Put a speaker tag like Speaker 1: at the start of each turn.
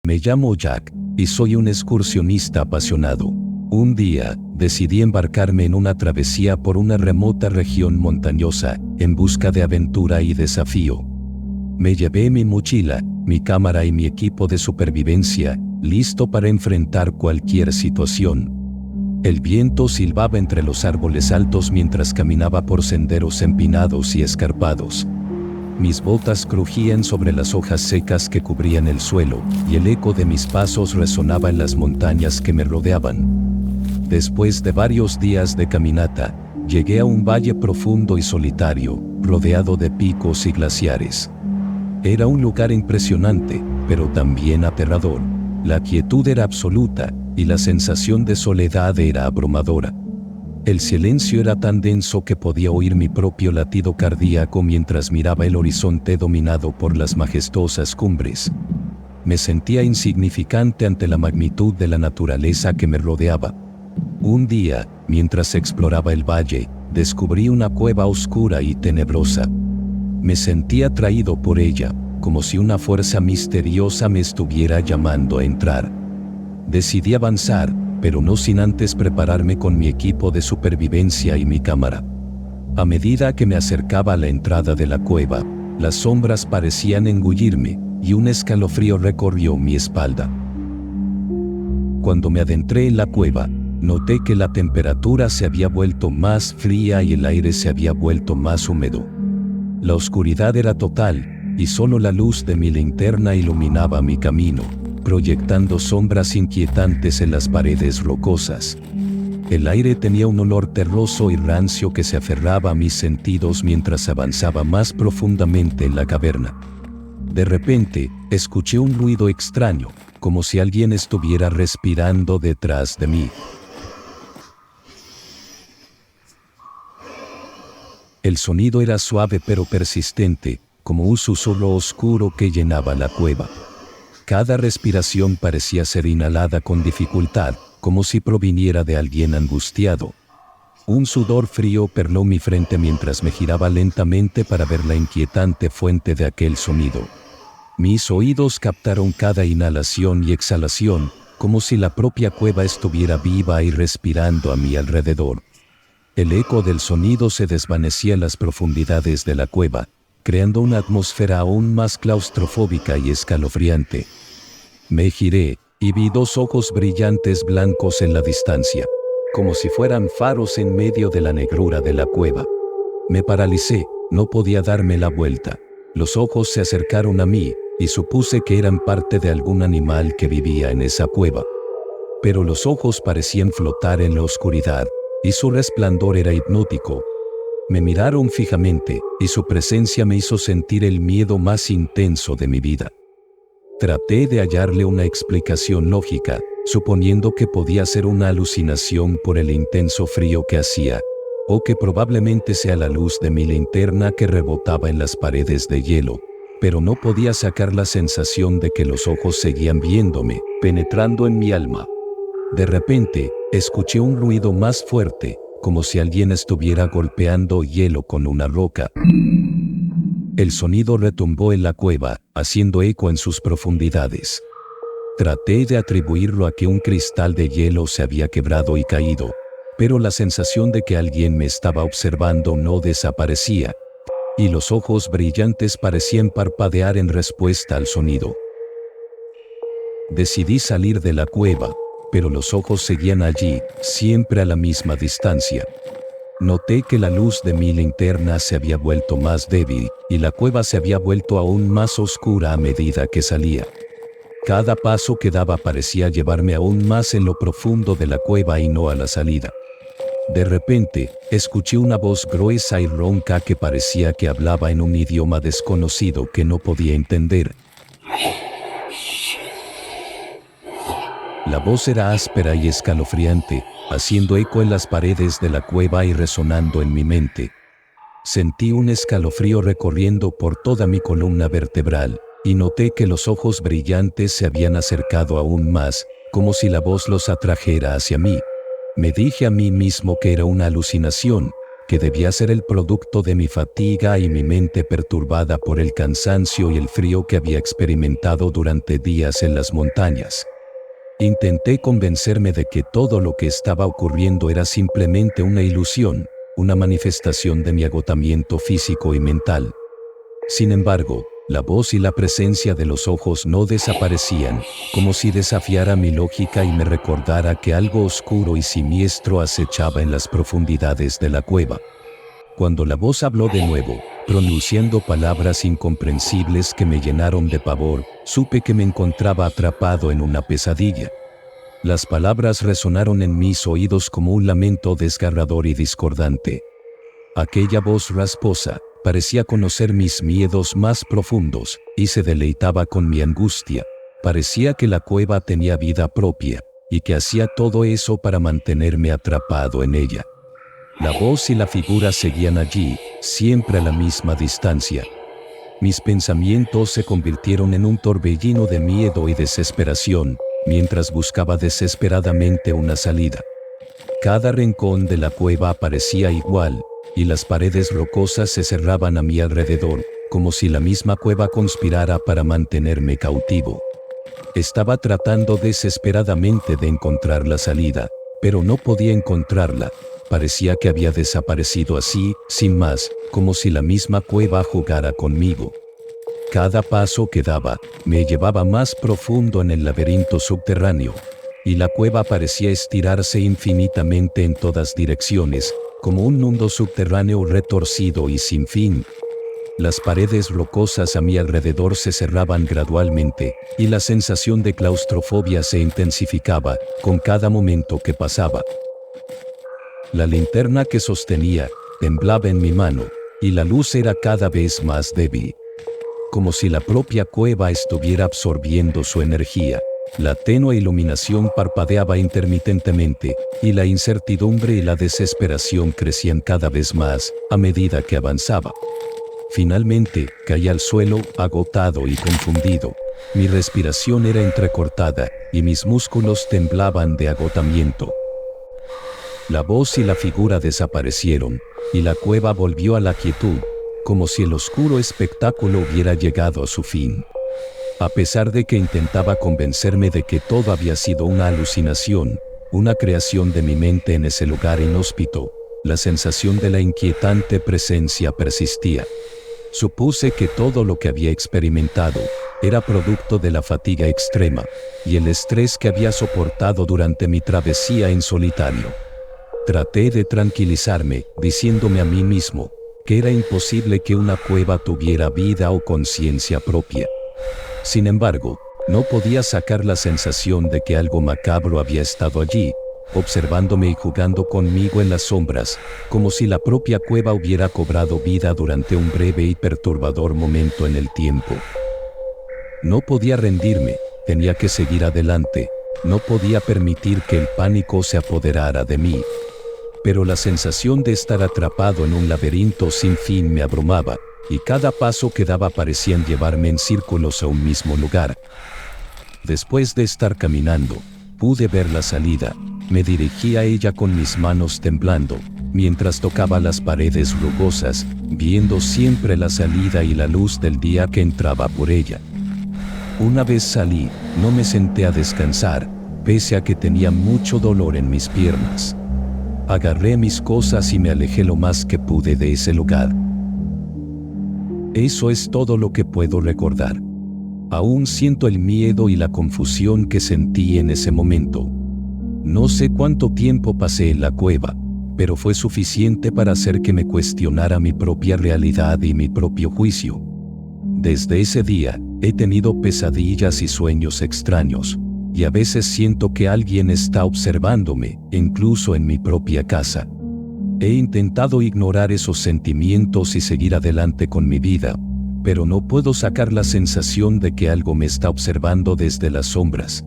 Speaker 1: Me llamo Jack, y soy un excursionista apasionado. Un día, decidí embarcarme en una travesía por una remota región montañosa, en busca de aventura y desafío. Me llevé mi mochila, mi cámara y mi equipo de supervivencia, listo para enfrentar cualquier situación. El viento silbaba entre los árboles altos mientras caminaba por senderos empinados y escarpados. Mis botas crujían sobre las hojas secas que cubrían el suelo, y el eco de mis pasos resonaba en las montañas que me rodeaban. Después de varios días de caminata, llegué a un valle profundo y solitario, rodeado de picos y glaciares. Era un lugar impresionante, pero también aterrador. La quietud era absoluta, y la sensación de soledad era abrumadora. El silencio era tan denso que podía oír mi propio latido cardíaco mientras miraba el horizonte dominado por las majestuosas cumbres. Me sentía insignificante ante la magnitud de la naturaleza que me rodeaba. Un día, mientras exploraba el valle, descubrí una cueva oscura y tenebrosa. Me sentí atraído por ella, como si una fuerza misteriosa me estuviera llamando a entrar. Decidí avanzar, pero no sin antes prepararme con mi equipo de supervivencia y mi cámara. A medida que me acercaba a la entrada de la cueva, las sombras parecían engullirme, y un escalofrío recorrió mi espalda. Cuando me adentré en la cueva, noté que la temperatura se había vuelto más fría y el aire se había vuelto más húmedo. La oscuridad era total, y solo la luz de mi linterna iluminaba mi camino, proyectando sombras inquietantes en las paredes rocosas. El aire tenía un olor terroso y rancio que se aferraba a mis sentidos mientras avanzaba más profundamente en la caverna. De repente, escuché un ruido extraño, como si alguien estuviera respirando detrás de mí. El sonido era suave pero persistente, como un susurro oscuro que llenaba la cueva. Cada respiración parecía ser inhalada con dificultad, como si proviniera de alguien angustiado. Un sudor frío perló mi frente mientras me giraba lentamente para ver la inquietante fuente de aquel sonido. Mis oídos captaron cada inhalación y exhalación, como si la propia cueva estuviera viva y respirando a mi alrededor. El eco del sonido se desvanecía en las profundidades de la cueva, creando una atmósfera aún más claustrofóbica y escalofriante. Me giré, y vi dos ojos brillantes blancos en la distancia, como si fueran faros en medio de la negrura de la cueva. Me paralicé, no podía darme la vuelta. Los ojos se acercaron a mí, y supuse que eran parte de algún animal que vivía en esa cueva. Pero los ojos parecían flotar en la oscuridad, y su resplandor era hipnótico. Me miraron fijamente, y su presencia me hizo sentir el miedo más intenso de mi vida. Traté de hallarle una explicación lógica, suponiendo que podía ser una alucinación por el intenso frío que hacía, o que probablemente sea la luz de mi linterna que rebotaba en las paredes de hielo, pero no podía sacar la sensación de que los ojos seguían viéndome, penetrando en mi alma. De repente, escuché un ruido más fuerte, como si alguien estuviera golpeando hielo con una roca. El sonido retumbó en la cueva, haciendo eco en sus profundidades. Traté de atribuirlo a que un cristal de hielo se había quebrado y caído, pero la sensación de que alguien me estaba observando no desaparecía, y los ojos brillantes parecían parpadear en respuesta al sonido. Decidí salir de la cueva, pero los ojos seguían allí, siempre a la misma distancia. Noté que la luz de mi linterna se había vuelto más débil, y la cueva se había vuelto aún más oscura a medida que salía. Cada paso que daba parecía llevarme aún más en lo profundo de la cueva y no a la salida. De repente, escuché una voz gruesa y ronca que parecía que hablaba en un idioma desconocido que no podía entender. La voz era áspera y escalofriante, haciendo eco en las paredes de la cueva y resonando en mi mente. Sentí un escalofrío recorriendo por toda mi columna vertebral, y noté que los ojos brillantes se habían acercado aún más, como si la voz los atrajera hacia mí. Me dije a mí mismo que era una alucinación, que debía ser el producto de mi fatiga y mi mente perturbada por el cansancio y el frío que había experimentado durante días en las montañas. Intenté convencerme de que todo lo que estaba ocurriendo era simplemente una ilusión, una manifestación de mi agotamiento físico y mental. Sin embargo, la voz y la presencia de los ojos no desaparecían, como si desafiara mi lógica y me recordara que algo oscuro y siniestro acechaba en las profundidades de la cueva. Cuando la voz habló de nuevo, pronunciando palabras incomprensibles que me llenaron de pavor, supe que me encontraba atrapado en una pesadilla. Las palabras resonaron en mis oídos como un lamento desgarrador y discordante. Aquella voz rasposa parecía conocer mis miedos más profundos y se deleitaba con mi angustia. Parecía que la cueva tenía vida propia y que hacía todo eso para mantenerme atrapado en ella. La voz y la figura seguían allí, siempre a la misma distancia. Mis pensamientos se convirtieron en un torbellino de miedo y desesperación, mientras buscaba desesperadamente una salida. Cada rincón de la cueva parecía igual, y las paredes rocosas se cerraban a mi alrededor, como si la misma cueva conspirara para mantenerme cautivo. Estaba tratando desesperadamente de encontrar la salida, pero no podía encontrarla. Parecía que había desaparecido así, sin más, como si la misma cueva jugara conmigo. Cada paso que daba, me llevaba más profundo en el laberinto subterráneo, y la cueva parecía estirarse infinitamente en todas direcciones, como un mundo subterráneo retorcido y sin fin. Las paredes rocosas a mi alrededor se cerraban gradualmente, y la sensación de claustrofobia se intensificaba con cada momento que pasaba. La linterna que sostenía temblaba en mi mano, y la luz era cada vez más débil. Como si la propia cueva estuviera absorbiendo su energía. La tenue iluminación parpadeaba intermitentemente, y la incertidumbre y la desesperación crecían cada vez más a medida que avanzaba. Finalmente, caí al suelo, agotado y confundido. Mi respiración era entrecortada, y mis músculos temblaban de agotamiento. La voz y la figura desaparecieron, y la cueva volvió a la quietud, como si el oscuro espectáculo hubiera llegado a su fin. A pesar de que intentaba convencerme de que todo había sido una alucinación, una creación de mi mente en ese lugar inhóspito, la sensación de la inquietante presencia persistía. Supuse que todo lo que había experimentado era producto de la fatiga extrema y el estrés que había soportado durante mi travesía en solitario. Traté de tranquilizarme, diciéndome a mí mismo que era imposible que una cueva tuviera vida o conciencia propia. Sin embargo, no podía sacar la sensación de que algo macabro había estado allí, observándome y jugando conmigo en las sombras, como si la propia cueva hubiera cobrado vida durante un breve y perturbador momento en el tiempo. No podía rendirme, tenía que seguir adelante, no podía permitir que el pánico se apoderara de mí. Pero la sensación de estar atrapado en un laberinto sin fin me abrumaba, y cada paso que daba parecían llevarme en círculos a un mismo lugar. Después de estar caminando, pude ver la salida. Me dirigí a ella con mis manos temblando, mientras tocaba las paredes rugosas, viendo siempre la salida y la luz del día que entraba por ella. Una vez salí, no me senté a descansar, pese a que tenía mucho dolor en mis piernas. Agarré mis cosas y me alejé lo más que pude de ese lugar. Eso es todo lo que puedo recordar. Aún siento el miedo y la confusión que sentí en ese momento. No sé cuánto tiempo pasé en la cueva, pero fue suficiente para hacer que me cuestionara mi propia realidad y mi propio juicio. Desde ese día, he tenido pesadillas y sueños extraños, y a veces siento que alguien está observándome, incluso en mi propia casa. He intentado ignorar esos sentimientos y seguir adelante con mi vida, pero no puedo sacar la sensación de que algo me está observando desde las sombras.